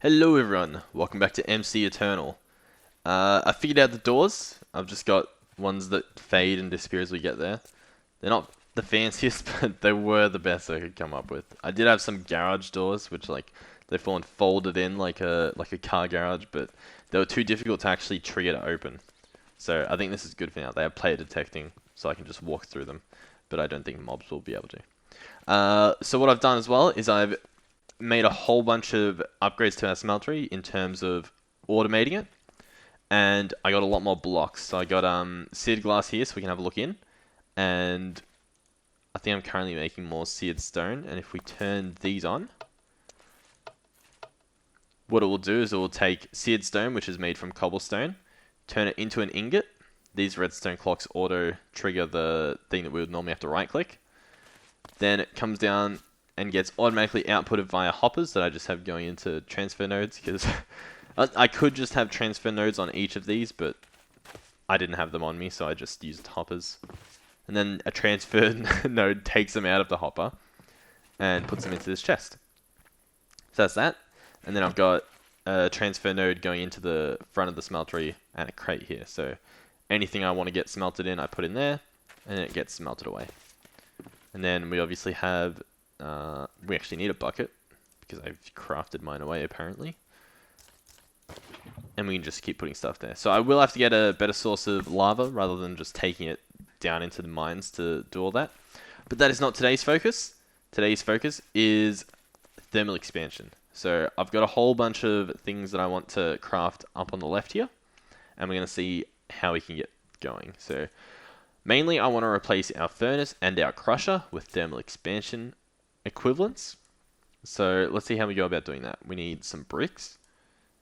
Hello everyone, welcome back to MC Eternal. I figured out the doors. I've just got ones that fade and disappear as we get there. They're not the fanciest, but they were the best I could come up with. I did have some garage doors, which they fall and folded in like a car garage, but they were too difficult to actually trigger to open. So I think this is good for now. They have player detecting, so I can just walk through them, but I don't think mobs will be able to. So what I've done as well is I've made a whole bunch of upgrades to our smeltery in terms of automating it, and I got a lot more blocks. So I got seared glass here, so we can have a look in, and I think I'm currently making more seared stone. And if we turn these on, what it will do is it will take seared stone, which is made from cobblestone, turn it into an ingot. These redstone clocks auto trigger the thing that we would normally have to right click. Then it comes down and gets automatically outputted via hoppers that I just have going into transfer nodes, because I could just have transfer nodes on each of these, but I didn't have them on me, so I just used hoppers. And then a transfer node takes them out of the hopper and puts them into this chest. So that's that. And then I've got a transfer node going into the front of the smeltery and a crate here. So anything I want to get smelted in, I put in there, and it gets smelted away. And then we obviously have we actually need a bucket, because I've crafted mine away apparently. And we can just keep putting stuff there. So I will have to get a better source of lava rather than just taking it down into the mines to do all that. But that is not today's focus. Today's focus is thermal expansion. So I've got a whole bunch of things that I want to craft up on the left here, and we're going to see how we can get going. So mainly I want to replace our furnace and our crusher with thermal expansion equivalents. So let's see how we go about doing that. We need some bricks,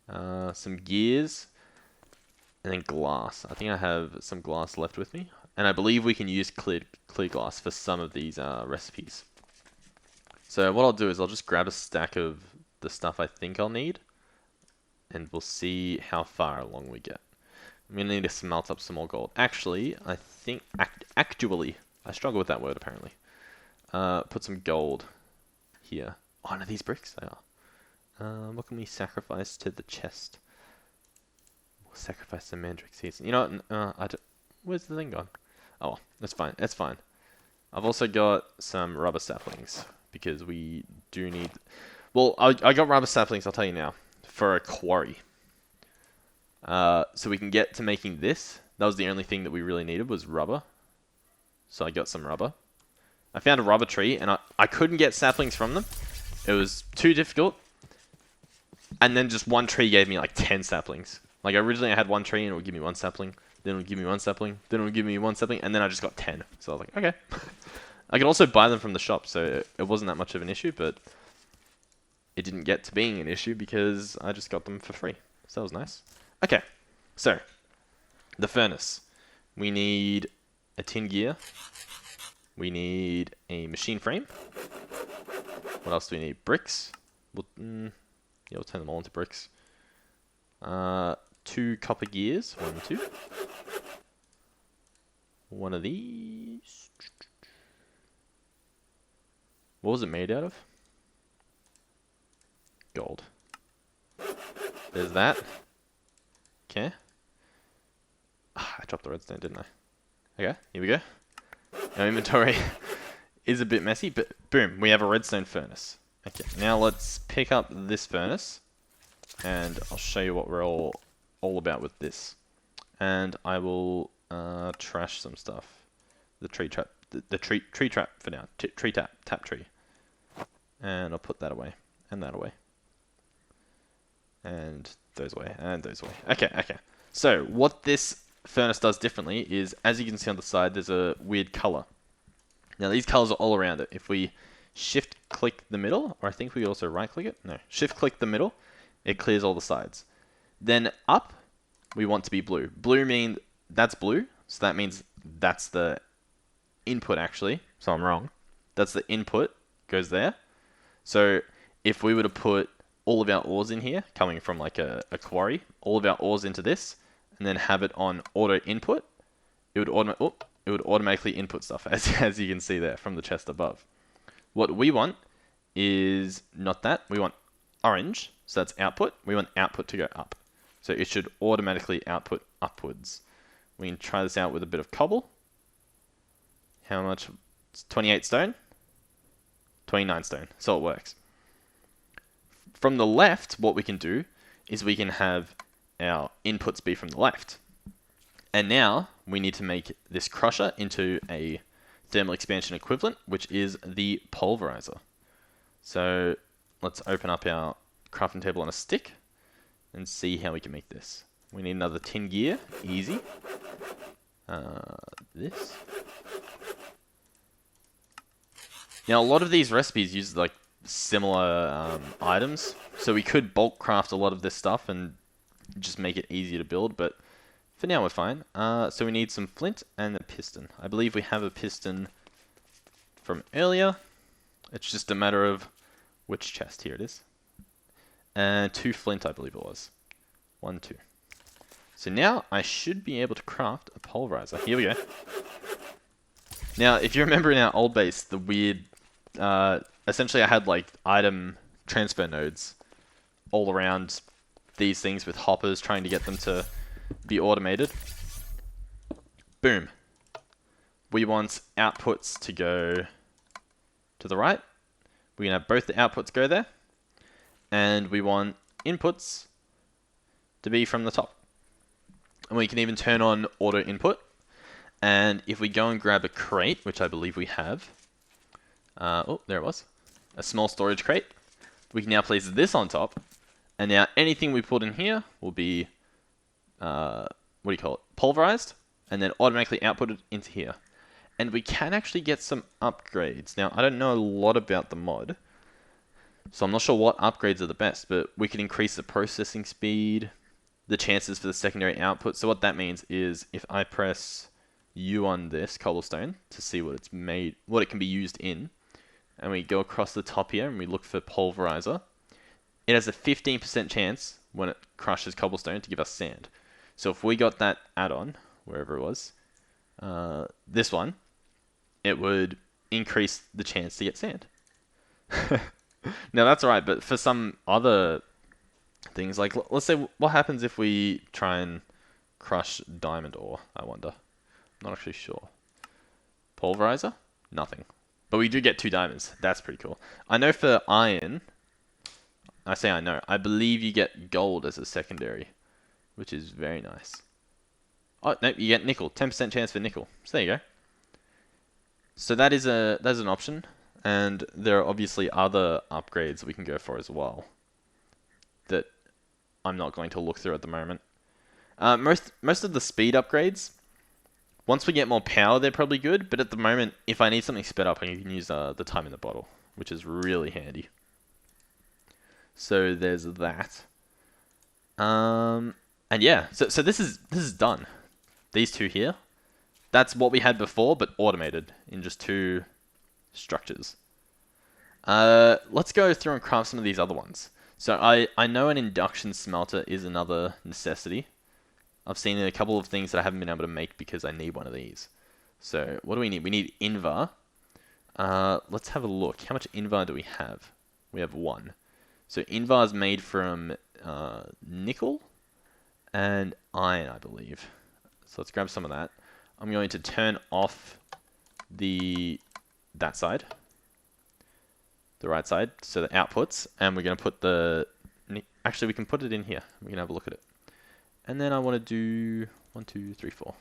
some gears, and then glass. I think I have some glass left with me, and I believe we can use clear glass for some of these recipes. So what I'll do is I'll just grab a stack of the stuff I think I'll need, and we'll see how far along we get. I'm going to need to smelt up some more gold. Actually, I think... Actually, I struggle with that word apparently. Put some gold here. Oh, no, these bricks? They are. What can we sacrifice to the chest? We'll sacrifice some mandrake seeds. You know what? Where's the thing gone? Oh, that's fine. That's fine. I've also got some rubber saplings, because we do need... Well, I got rubber saplings, I'll tell you now, for a quarry. So we can get to making this. That was the only thing that we really needed, was rubber. So I got some rubber. I found a rubber tree, and I couldn't get saplings from them. It was too difficult. And then just one tree gave me like 10 saplings. Like originally I had one tree and it would give me one sapling. Then it would give me one sapling. Then it would give me one sapling. And then I just got 10. So I was like, okay. I could also buy them from the shop, so it wasn't that much of an issue, but it didn't get to being an issue because I just got them for free. So that was nice. Okay, so the furnace. We need a tin gear. We need a machine frame. What else do we need? Bricks. We'll turn them all into bricks. 2 copper gears. 1 and 2. One of these. What was it made out of? Gold. There's that. Okay. I dropped the redstone, didn't I? Okay, here we go. Our inventory is a bit messy, but boom, we have a redstone furnace. Okay, now let's pick up this furnace, and I'll show you what we're all about with this. And I will trash some stuff. The tree trap, the tree trap for now. Tree tap tree. And I'll put that away, and that away. And those away, and those away. Okay. So what this furnace does differently is, as you can see on the side, there's a weird color. Now these colors are all around it. If we shift click the middle, or I think we also right click it. No, shift click the middle, it clears all the sides. Then up, we want to be blue. Blue means that's blue, so that means that's the input actually. So I'm wrong. That's the input, goes there. So if we were to put all of our ores in here, coming from like a quarry, all of our ores into this, and then have it on auto input, it would automatically input stuff, as you can see there from the chest above. What we want is not that. We want orange, so that's output. We want output to go up. So it should automatically output upwards. We can try this out with a bit of cobble. How much? It's 28 stone. 29 stone. So it works. From the left, what we can do is we can have our inputs be from the left. And now we need to make this crusher into a thermal expansion equivalent, which is the pulverizer. So let's open up our crafting table on a stick and see how we can make this. We need another tin gear, easy. This. Now a lot of these recipes use like similar items, so we could bulk craft a lot of this stuff and just make it easier to build, but for now we're fine. So we need some flint and a piston. I believe we have a piston from earlier. It's just a matter of which chest. Here it is. And 2 flint, I believe it was. 1, 2. So now I should be able to craft a pulverizer. Here we go. Now, if you remember in our old base, the weird... essentially I had like item transfer nodes all around these things with hoppers trying to get them to be automated. Boom. We want outputs to go to the right. We can have both the outputs go there. And we want inputs to be from the top. And we can even turn on auto input. And if we go and grab a crate, which I believe we have. Oh, there it was. A small storage crate. We can now place this on top. And now anything we put in here will be, what do you call it? Pulverized. And then automatically outputted into here. And we can actually get some upgrades. Now, I don't know a lot about the mod. So I'm not sure what upgrades are the best, but we can increase the processing speed, the chances for the secondary output. So what that means is if I press U on this cobblestone to see what it's made, what it can be used in, and we go across the top here and we look for pulverizer, it has a 15% chance when it crushes cobblestone to give us sand. So if we got that add-on, wherever it was, this one, it would increase the chance to get sand. Now that's alright, but for some other things, like let's say, what happens if we try and crush diamond ore, I wonder. I'm not actually sure. Pulverizer? Nothing. But we do get 2 diamonds. That's pretty cool. I know for iron, I say I know, I believe you get gold as a secondary, which is very nice. Oh, no, you get nickel. 10% chance for nickel. So there you go. So that's an option. And there are obviously other upgrades that we can go for as well that I'm not going to look through at the moment. Most of the speed upgrades, once we get more power, they're probably good. But at the moment, if I need something sped up, I can use the time in the bottle, which is really handy. So there's that. And yeah, so this is done. These 2 here, that's what we had before, but automated in just 2 structures. Let's go through and craft some of these other ones. So I know an induction smelter is another necessity. I've seen a couple of things that I haven't been able to make because I need one of these. So what do we need? We need Invar. Let's have a look. How much Invar do we have? We have 1. So Invar is made from nickel and iron, I believe. So let's grab some of that. I'm going to turn off that side, the right side, so the outputs, and we're going to put actually we can put it in here. We can have a look at it. And then I want to do 1, 2, 3, 4.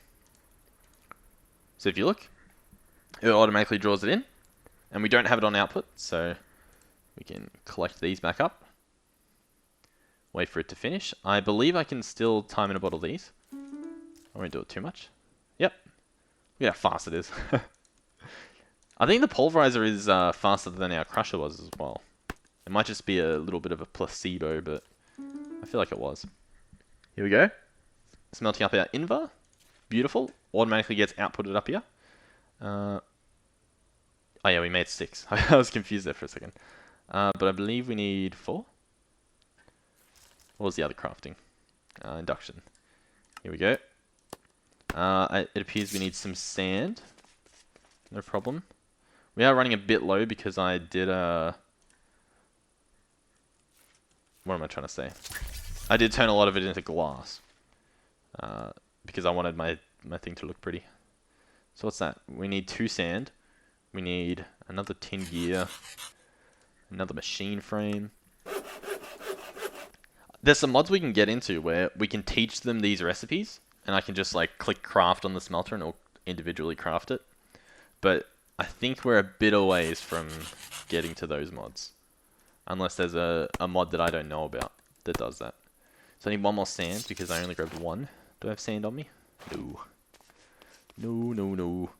So if you look, it automatically draws it in, and we don't have it on output, so we can collect these back up. Wait for it to finish. I believe I can still time in a bottle these. I won't do it too much. Yep. Look how fast it is. I think the pulverizer is faster than our crusher was as well. It might just be a little bit of a placebo, but I feel like it was. Here we go. Smelting up our Invar. Beautiful. Automatically gets outputted up here. Oh yeah, we made 6. I was confused there for a second. But I believe we need 4. What was the other crafting? Induction. Here we go. It appears we need some sand. No problem. We are running a bit low because I did what am I trying to say? I did turn a lot of it into glass. Because I wanted my thing to look pretty. So what's that? We need 2 sand. We need another tin gear. Another machine frame. There's some mods we can get into where we can teach them these recipes. And I can just like click craft on the smelter and it'll individually craft it. But I think we're a bit a ways from getting to those mods. Unless there's a mod that I don't know about that does that. So I need 1 more sand because I only grabbed 1. Do I have sand on me? No. No.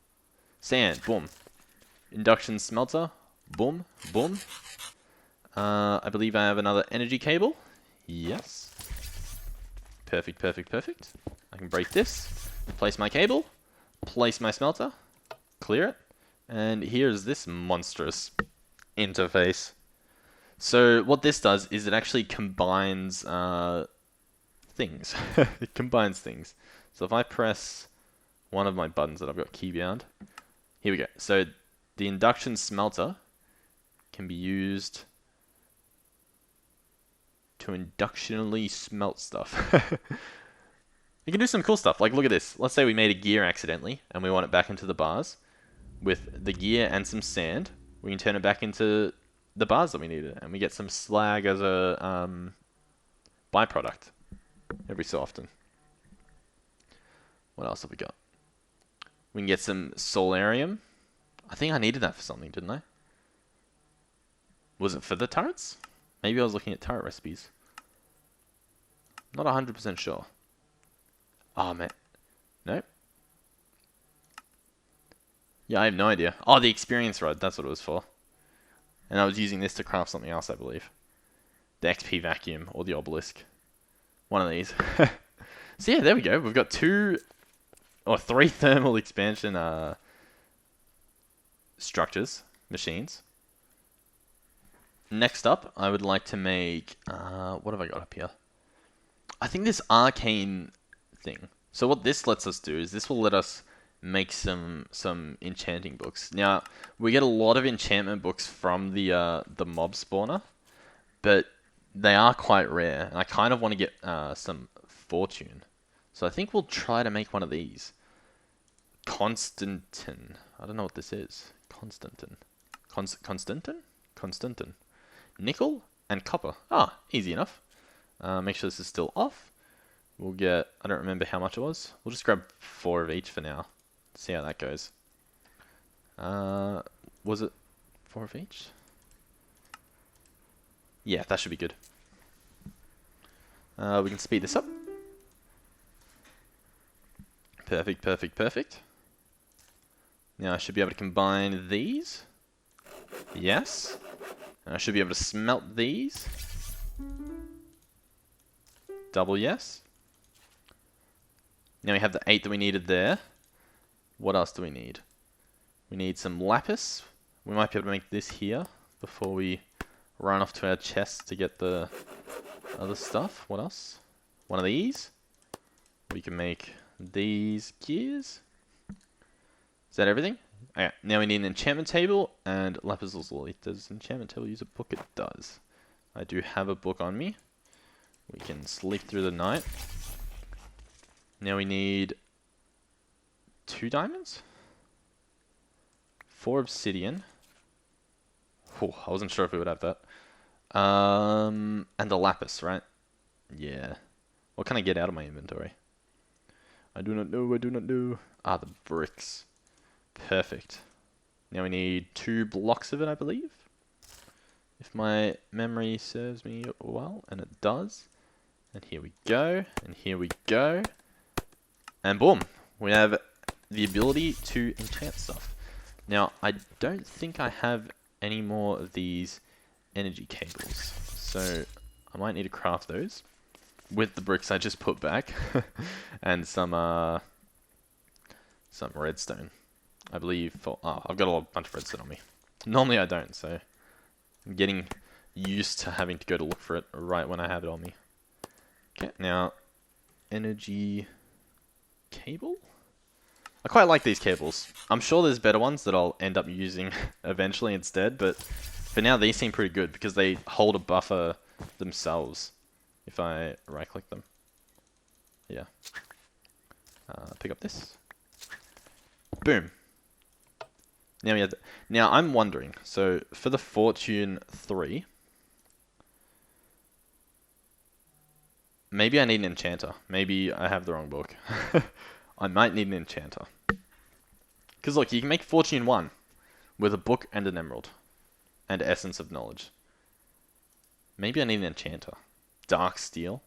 Sand, boom. Induction Smelter, boom, boom. I believe I have another energy cable. Yes. Perfect. I can break this, place my cable, place my smelter, clear it, and here's this monstrous interface. So what this does is it actually combines things. It combines things. So if I press one of my buttons that I've got key bound, here we go. So the induction smelter can be used to inductionally smelt stuff. You can do some cool stuff. Like, look at this. Let's say we made a gear accidentally and we want it back into the bars. With the gear and some sand, we can turn it back into the bars that we needed, and we get some slag as a byproduct every so often. What else have we got? We can get some solarium. I think I needed that for something, didn't I? Was it for the turrets? Maybe I was looking at turret recipes. Not 100% sure. Oh, man. Nope. Yeah, I have no idea. Oh, the experience rod. That's what it was for. And I was using this to craft something else, I believe. The XP vacuum or the obelisk. One of these. So yeah, there we go. We've got 2 or 3 thermal expansion structures, machines. Next up, I would like to make... what have I got up here? I think this arcane thing. So what this lets us do is this will let us make some enchanting books. Now, we get a lot of enchantment books from the mob spawner, but they are quite rare, and I kind of want to get some fortune. So I think we'll try to make one of these. Constantin. I don't know what this is. Constantin. Constantin. Nickel and copper. Ah, easy enough. Make sure this is still off. We'll get, I don't remember how much it was. We'll just grab 4 of each for now. See how that goes. Was it 4 of each? Yeah, that should be good. We can speed this up. Perfect. Now I should be able to combine these. Yes. And I should be able to smelt these. Double yes. Now we have the 8 that we needed there. What else do we need? We need some lapis. We might be able to make this here before we run off to our chest to get the other stuff. What else? One of these. We can make these gears. Is that everything? Okay, now we need an enchantment table and lapis lazuli. Does enchantment table use a book? It does. I do have a book on me. We can sleep through the night. Now we need 2 diamonds, 4 obsidian. Oh, I wasn't sure if we would have that. And the lapis, right? Yeah. What can I get out of my inventory? I do not know. Ah, the bricks. Perfect. Now we need 2 blocks of it, I believe. If my memory serves me well, and it does. And here we go, and here we go. And boom, we have the ability to enchant stuff. Now, I don't think I have any more of these energy cables. So, I might need to craft those with the bricks I just put back. And some redstone. I believe for... Oh, I've got a bunch of redstone on me. Normally I don't, so... I'm getting used to having to go to look for it right when I have it on me. Okay, now... Energy... cable? I quite like these cables. I'm sure there's better ones that I'll end up using eventually instead, but for now these seem pretty good because they hold a buffer themselves if I right click them. Yeah. Pick up this. Boom. Now we have. Now I'm wondering. So for the Fortune 3, maybe I need an enchanter. Maybe I have the wrong book. I might need an enchanter. Because look, you can make Fortune 1 with a book and an emerald. And Essence of Knowledge. Maybe I need an enchanter. Dark Steel.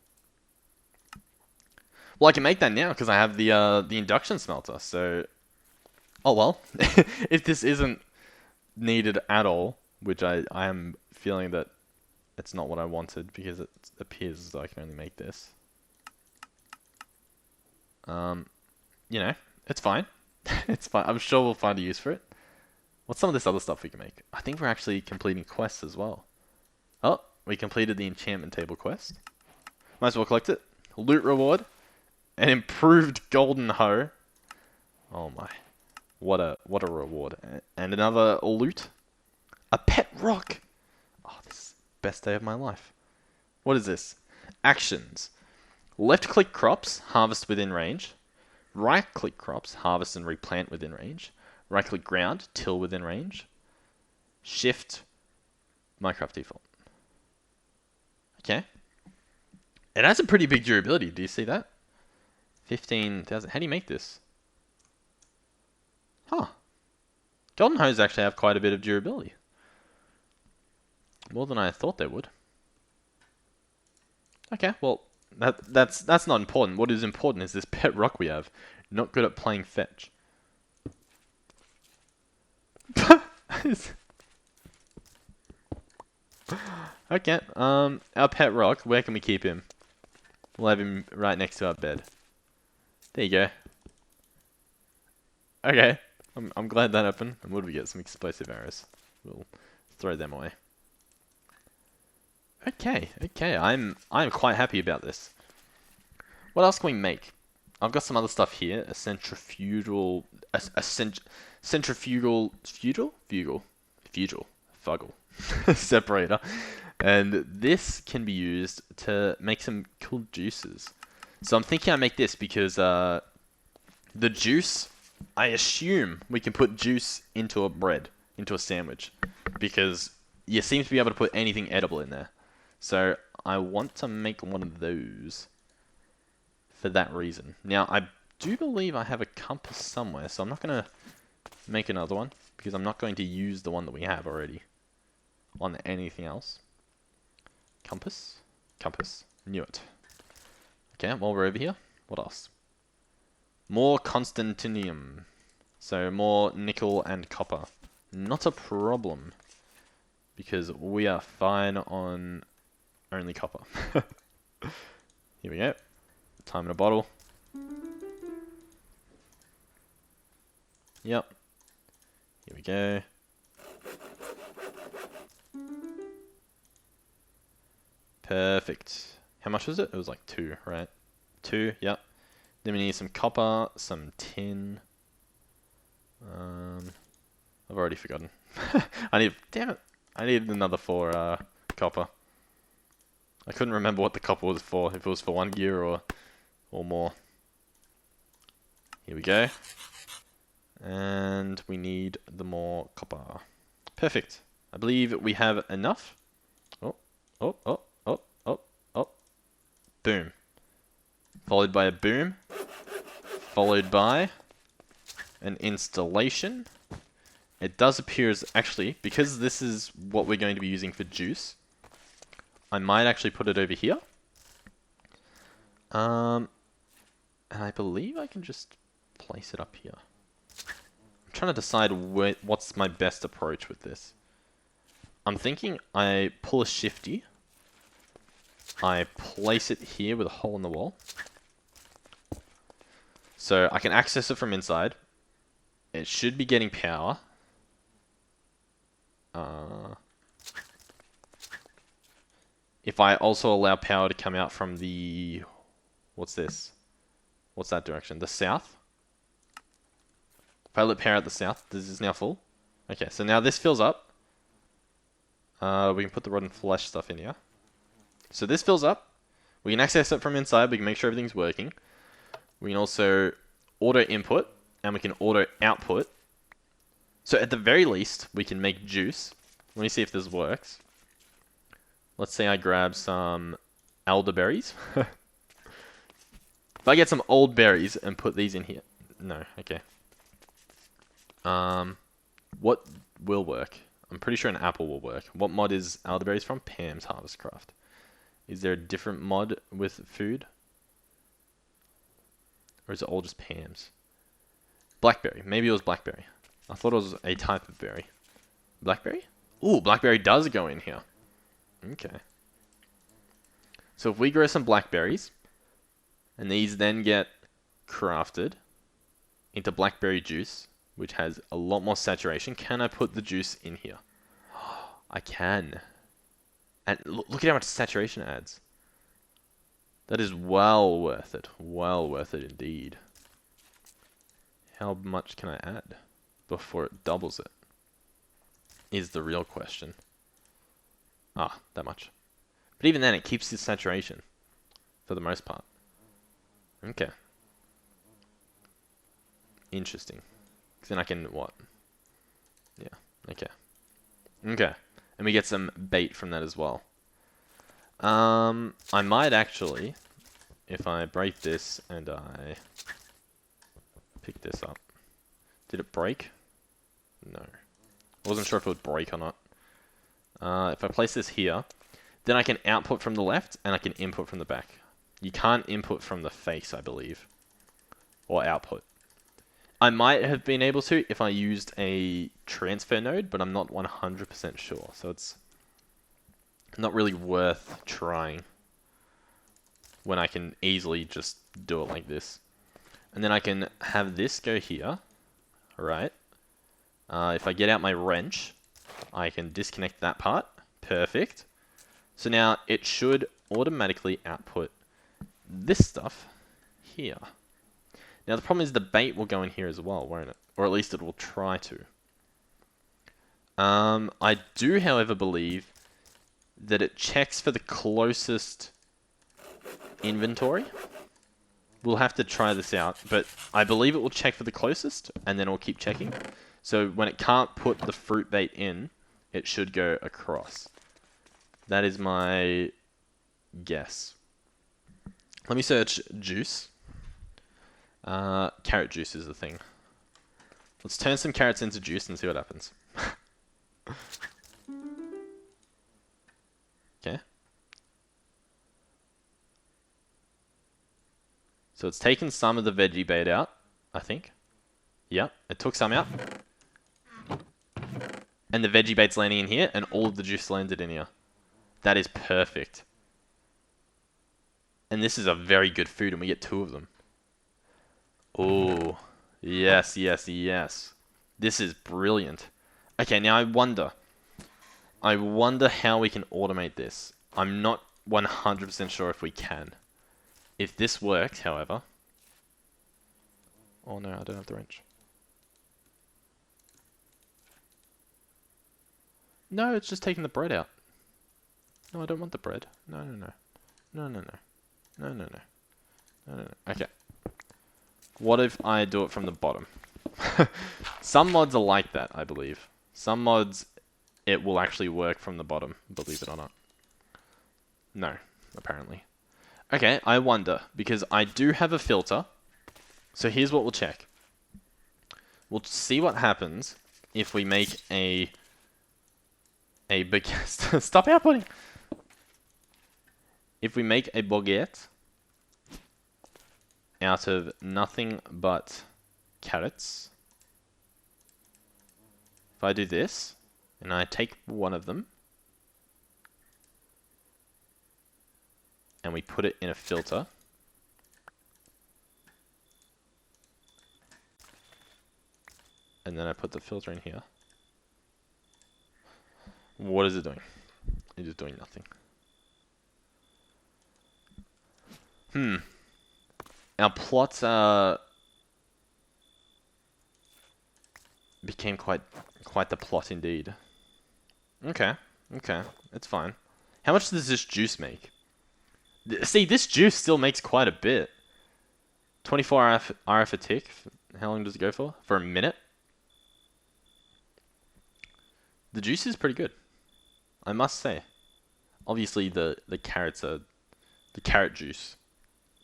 Well, I can make that now because I have the Induction Smelter. So, oh well. If this isn't needed at all, which I am feeling that it's not what I wanted because it appears as though I can only make this. You know, it's fine. It's fine. I'm sure we'll find a use for it. What's some of this other stuff we can make? I think we're actually completing quests as well. Oh, we completed the Enchantment Table quest. Might as well collect it. Loot reward. An improved golden hoe. Oh my. What a reward. And another loot. A pet rock. Oh, this is the best day of my life. What is this? Actions. Left click crops, harvest within range. Right click crops, harvest and replant within range. Right click ground, till within range. Shift, Minecraft default. Okay. It has a pretty big durability. Do you see that? 15,000. How do you make this? Huh. Golden hoes actually have quite a bit of durability. More than I thought they would. Okay, well, that's not important. What is important is this pet rock we have. Not good at playing fetch. Okay, our pet rock, where can we keep him? We'll have him right next to our bed. There you go. Okay, I'm glad that happened. And what do we get? Some explosive arrows. We'll throw them away. Okay, I'm quite happy about this. What else can we make? I've got some other stuff here. A centrifugal, centrifugal, separator, and this can be used to make some cool juices. So I'm thinking I make this because the juice, I assume we can put juice into a bread, into a sandwich, because you seem to be able to put anything edible in there. So I want to make one of those for that reason. Now, I do believe I have a compass somewhere, so I'm not going to make another one, because I'm not going to use the one that we have already on anything else. Compass. Knew it. Okay, while we're over here, what else? More constantinium. So more nickel and copper. Not a problem, because we are fine on only copper. Here we go. Time in a bottle. Yep. Here we go. Perfect. How much was it? It was like 2, right? 2, yep. Then we need some copper, some tin. I've already forgotten. Damn it. I needed another 4 copper. I couldn't remember what the copper was for, if it was for 1 gear or more. Here we go. And we need the more copper. Perfect. I believe we have enough. Oh. Boom. Followed by a boom. Followed by an installation. It does appear as, actually, because this is what we're going to be using for juice, I might actually put it over here. And I believe I can just place it up here. I'm trying to decide what's my best approach with this. I'm thinking I pull a shifty. I place it here with a hole in the wall. So I can access it from inside. It should be getting power. If I also allow power to come out from the... What's this? What's that direction? The south? If I let power out the south, this is now full. Okay, so now this fills up. We can put the rotten flesh stuff in here. So this fills up. We can access it from inside. We can make sure everything's working. We can also auto input and we can auto output. So at the very least, we can make juice. Let me see if this works. Let's say I grab some elderberries. If I get some old berries and put these in here. No, okay. What will work? I'm pretty sure an apple will work. What mod is elderberries from? Pam's Harvestcraft. Is there a different mod with food? Or is it all just Pam's? Blackberry. Maybe it was blackberry. I thought it was a type of berry. Blackberry? Ooh, blackberry does go in here. Okay. So if we grow some blackberries, and these then get crafted into blackberry juice, which has a lot more saturation, can I put the juice in here? I can. And look at how much saturation it adds. That is well worth it. Well worth it indeed. How much can I add before it doubles it? Is the real question. Ah, that much. But even then, it keeps the saturation. For the most part. Okay. Interesting. Then I can, what? Yeah, okay. Okay. And we get some bait from that as well. I might actually, if I break this and I pick this up. Did it break? No. I wasn't sure if it would break or not. If I place this here, then I can output from the left and I can input from the back. You can't input from the face, I believe. Or output. I might have been able to if I used a transfer node, but I'm not 100% sure. So it's not really worth trying when I can easily just do it like this. And then I can have this go here. Alright. If I get out my wrench, I can disconnect that part. Perfect. So now it should automatically output this stuff here. Now the problem is the bait will go in here as well, won't it? Or at least it will try to. I do, however, believe that it checks for the closest inventory. We'll have to try this out, but I believe it will check for the closest, and then it will keep checking. So when it can't put the fruit bait in, it should go across. That is my guess. Let me search juice. Carrot juice is the thing. Let's turn some carrots into juice and see what happens. Okay. So it's taken some of the veggie bait out, I think. Yep, it took some out. And the veggie bait's landing in here, and all of the juice landed in here. That is perfect. And this is a very good food, and we get 2 of them. Oh, yes, yes, yes. This is brilliant. Okay, now I wonder how we can automate this. I'm not 100% sure if we can. If this works, however... Oh no, I don't have the wrench. No, it's just taking the bread out. No, I don't want the bread. No, no, no. No, no, no. No, no, no. No, no, no. Okay. What if I do it from the bottom? Some mods are like that, I believe. Some mods, it will actually work from the bottom, believe it or not. No, apparently. Okay, I wonder, because I do have a filter. So here's what we'll check. We'll see what happens if we make a big... Stop outputting! If we make a baguette out of nothing but carrots. If I do this, and I take one of them, and we put it in a filter, and then I put the filter in here, what is it doing? It is doing nothing. Our plot became quite the plot indeed. Okay, okay, it's fine. How much does this juice make? See, this juice still makes quite a bit. 24 RF a tick. How long does it go for? For a minute? The juice is pretty good, I must say. Obviously, the carrots are... The carrot juice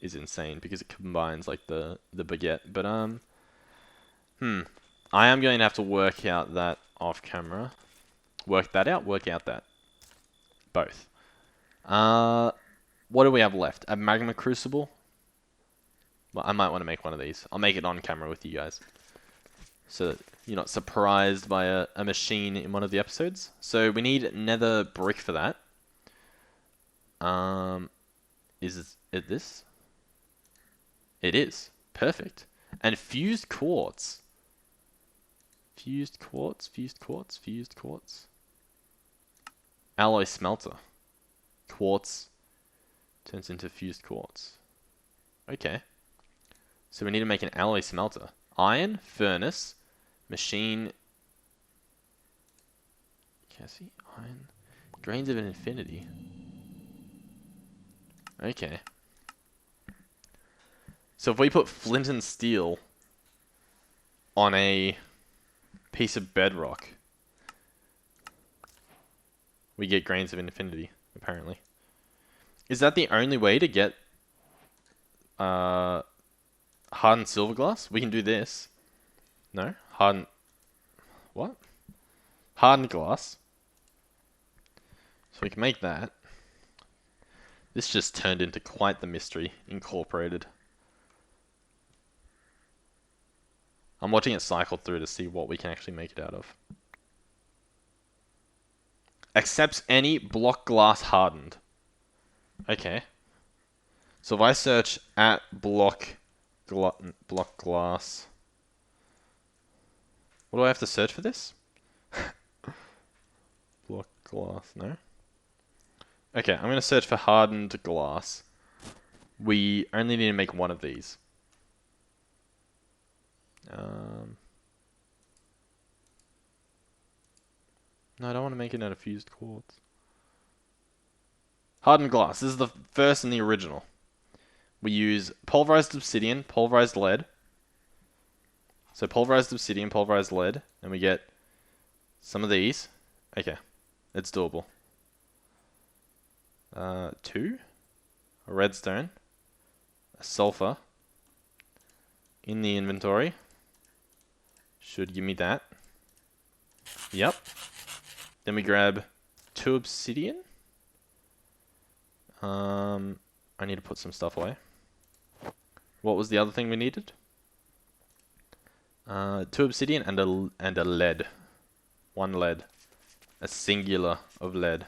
is insane because it combines, like, the baguette. But, I am going to have to work out that off camera. Work that out, work out that. Both. What do we have left? A magma crucible? Well, I might want to make one of these. I'll make it on camera with you guys, so that you're not surprised by a machine in one of the episodes. So we need nether brick for that. Is it this? It is. Perfect. And fused quartz. Fused quartz, fused quartz, fused quartz. Alloy smelter. Quartz turns into fused quartz. Okay. So we need to make an alloy smelter. Iron, furnace, machine. Can I see iron? Grains of an infinity. Okay. So if we put flint and steel on a piece of bedrock, we get grains of infinity, apparently. Is that the only way to get hardened silver glass? We can do this. No? Hardened... What? Hardened glass. So we can make that. This just turned into quite the mystery incorporated. I'm watching it cycle through to see what we can actually make it out of. Accepts any block glass hardened. Okay. So if I search at block glass, what do I have to search for this? Block glass, no? Okay, I'm going to search for hardened glass. We only need to make one of these. No, I don't want to make it out of fused quartz. Hardened glass. This is the first and the original. We use pulverized obsidian, pulverized lead. So pulverized obsidian, pulverized lead, and we get some of these. Okay, it's doable. 2, a redstone, a sulfur in the inventory. Should give me that. Yep. Then we grab 2 obsidian. I need to put some stuff away. What was the other thing we needed? 2 obsidian and a lead. 1 lead. A singular of lead.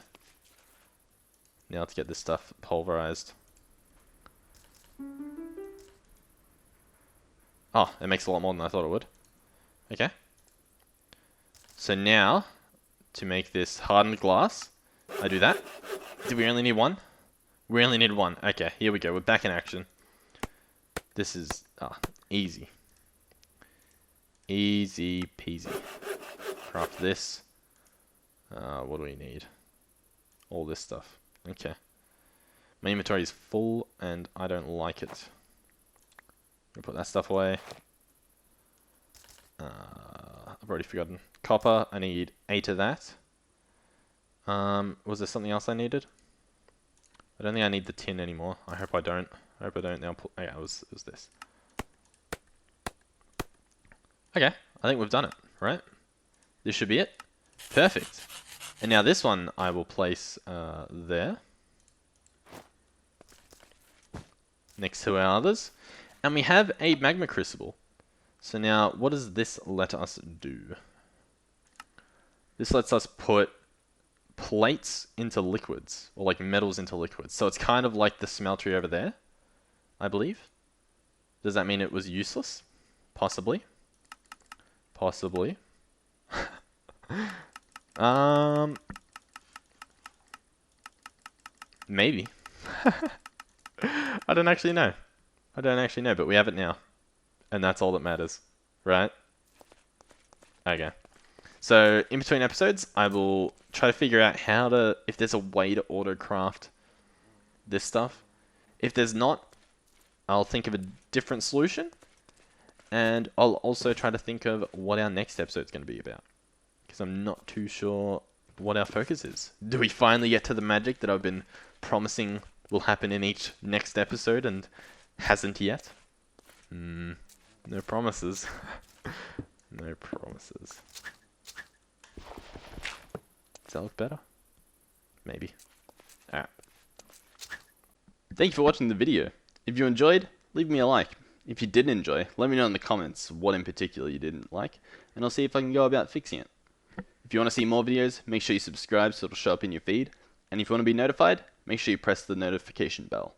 Now let's get this stuff pulverized. Oh, it makes a lot more than I thought it would. Okay. So now, to make this hardened glass, I do that. Do we only need 1? We only need 1. Okay, here we go. We're back in action. This is easy. Easy peasy. Craft this. What do we need? All this stuff. Okay. My inventory is full and I don't like it. I'm gonna put that stuff away. I've already forgotten. Copper, I need 8 of that. Was there something else I needed? I don't think I need the tin anymore. I hope I don't. I hope I don't. Now, oh yeah, it was this. Okay, I think we've done it, right? This should be it. Perfect. And now this one I will place there. Next to our others. And we have a magma crucible. So now, what does this let us do? This lets us put plates into liquids, or like metals into liquids. So it's kind of like the smeltery over there, I believe. Does that mean it was useless? Possibly. Possibly. Maybe. I don't actually know. I don't actually know, but we have it now. And that's all that matters, right? Okay. So, in between episodes, I will try to figure out how to, if there's a way to auto-craft this stuff. If there's not, I'll think of a different solution. And I'll also try to think of what our next episode is going to be about. Because I'm not too sure what our focus is. Do we finally get to the magic that I've been promising will happen in each next episode and hasn't yet? No promises. No promises. Does that look better? Maybe. Alright. Thank you for watching the video. If you enjoyed, leave me a like. If you didn't enjoy, let me know in the comments what in particular you didn't like, and I'll see if I can go about fixing it. If you want to see more videos, make sure you subscribe so it'll show up in your feed, and if you want to be notified, make sure you press the notification bell.